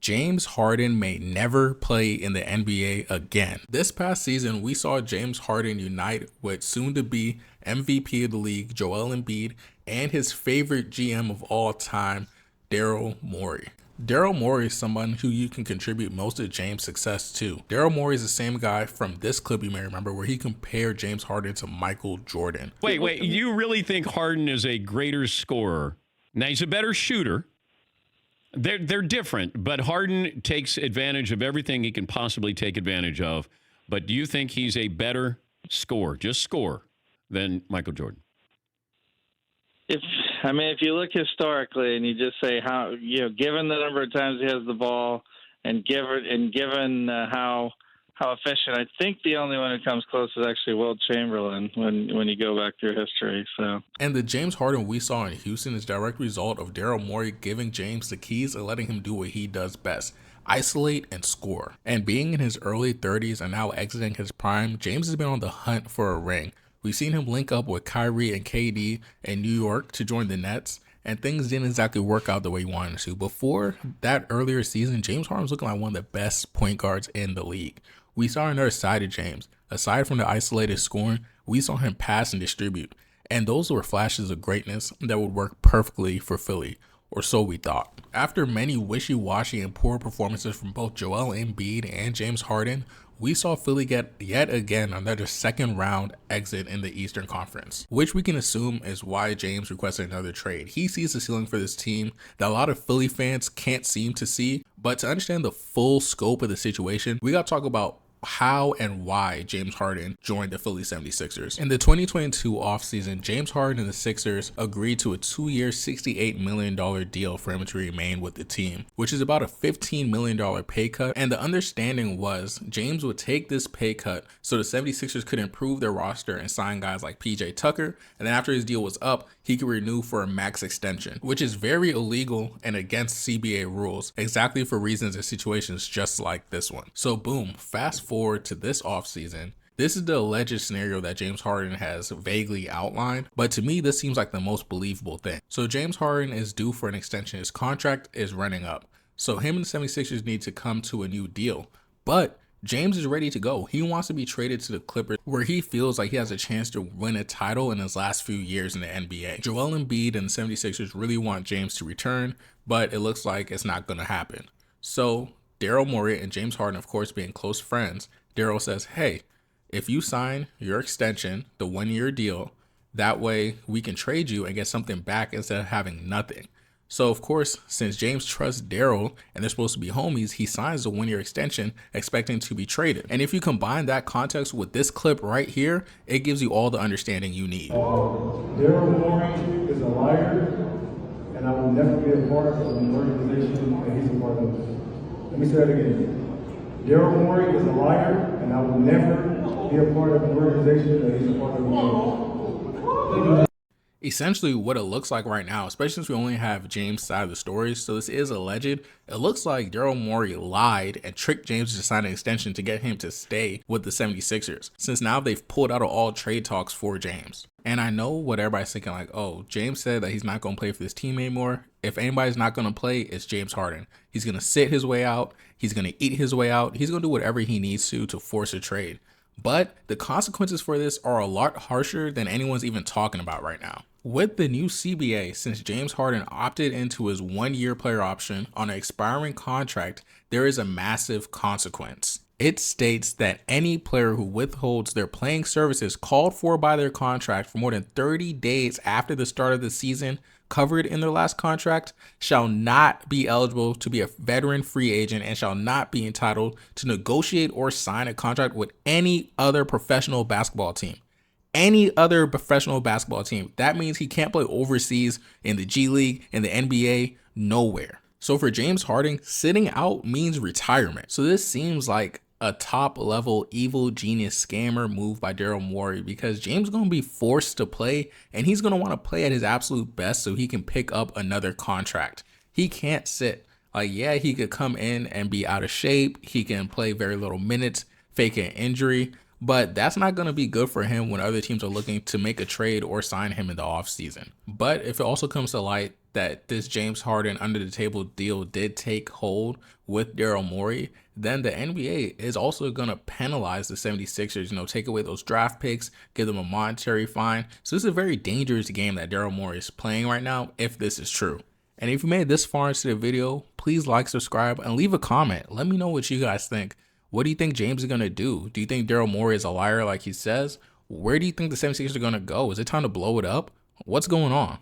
James Harden may never play in the NBA again. This past season, we saw James Harden unite with soon-to-be MVP of the league, Joel Embiid, and his favorite GM of all time, Daryl Morey. Daryl Morey is someone who you can contribute most of James' success to. Daryl Morey is the same guy from this clip you may remember where he compared James Harden to Michael Jordan. Wait, you really think Harden is a greater scorer? Now, he's a better shooter. They're different, but Harden takes advantage of everything he can possibly take advantage of. But do you think he's a better scorer, just scorer, than Michael Jordan? If you look historically and you just say how, given the number of times he has the ball and given how efficient, I think the only one who comes close is actually Wilt Chamberlain when you go back through history. So, and the James Harden we saw in Houston is a direct result of Daryl Morey giving James the keys and letting him do what he does best: isolate and score. And being in his early 30s and now exiting his prime, James has been on the hunt for a ring. We've seen him link up with Kyrie and KD in New York to join the Nets, and things didn't exactly work out the way he wanted to. Before that earlier season, James Harden was looking like one of the best point guards in the league. We saw another side of James. Aside from the isolated scoring, we saw him pass and distribute, and those were flashes of greatness that would work perfectly for Philly, or so we thought. After many wishy-washy and poor performances from both Joel Embiid and James Harden, we saw Philly get yet again another second round exit in the Eastern Conference, which we can assume is why James requested another trade. He sees the ceiling for this team that a lot of Philly fans can't seem to see, but to understand the full scope of the situation, we got to talk about how and why James Harden joined the Philly 76ers. In the 2022 offseason, James Harden and the Sixers agreed to a 2-year, $68 million deal for him to remain with the team, which is about a $15 million pay cut. And the understanding was James would take this pay cut so the 76ers could improve their roster and sign guys like PJ Tucker. And then after his deal was up, he could renew for a max extension, which is very illegal and against CBA rules, exactly for reasons and situations just like this one. So boom, fast forward to this offseason. This is the alleged scenario that James Harden has vaguely outlined, but to me, this seems like the most believable thing. So James Harden is due for an extension. His contract is running up. So him and the 76ers need to come to a new deal. But James is ready to go. He wants to be traded to the Clippers, where he feels like he has a chance to win a title in his last few years in the NBA. Joel Embiid and the 76ers really want James to return, but it looks like it's not going to happen. So Daryl Morey and James Harden, of course, being close friends, Daryl says, hey, if you sign your extension, the 1-year deal, that way we can trade you and get something back instead of having nothing. So, of course, since James trusts Daryl and they're supposed to be homies, he signs the 1-year extension expecting to be traded. And if you combine that context with this clip right here, it gives you all the understanding you need. Daryl Morey is a liar, and I will never be a part of an organization that he's a part of. Let me say that again. Daryl Morey is a liar, and I will never be a part of an organization that he's a part of. Essentially what it looks like right now, especially since we only have James' side of the story, so this is alleged, it looks like Daryl Morey lied and tricked James to sign an extension to get him to stay with the 76ers, since now they've pulled out of all trade talks for James. And I know what everybody's thinking, like, oh, James said that he's not going to play for this team anymore. If anybody's not going to play, it's James Harden. He's going to sit his way out. He's going to eat his way out. He's going to do whatever he needs to force a trade. But the consequences for this are a lot harsher than anyone's even talking about right now. With the new CBA, since James Harden opted into his 1-year player option on an expiring contract, there is a massive consequence. It states that any player who withholds their playing services called for by their contract for more than 30 days after the start of the season covered in their last contract shall not be eligible to be a veteran free agent and shall not be entitled to negotiate or sign a contract with any other professional basketball team. Any other professional basketball team. That means he can't play overseas in the G League, in the NBA, nowhere. So for James Harden, sitting out means retirement. So this seems like a top level evil genius scammer move by Daryl Morey, because James is going to be forced to play and he's going to want to play at his absolute best so he can pick up another contract. He can't sit. Like, yeah, he could come in and be out of shape. He can play very little minutes, fake an injury, But that's not going to be good for him when other teams are looking to make a trade or sign him in the offseason. But if it also comes to light that this James Harden under the table deal did take hold with Daryl Morey, then the NBA is also going to penalize the 76ers, take away those draft picks, give them a monetary fine. So this is a very dangerous game that Daryl Morey is playing right now if this is true. And if you made it this far into the video, please like, subscribe, and leave a comment. Let me know what you guys think. What do you think James is going to do? Do you think Daryl Morey is a liar like he says? Where do you think the 76ers are going to go? Is it time to blow it up? What's going on?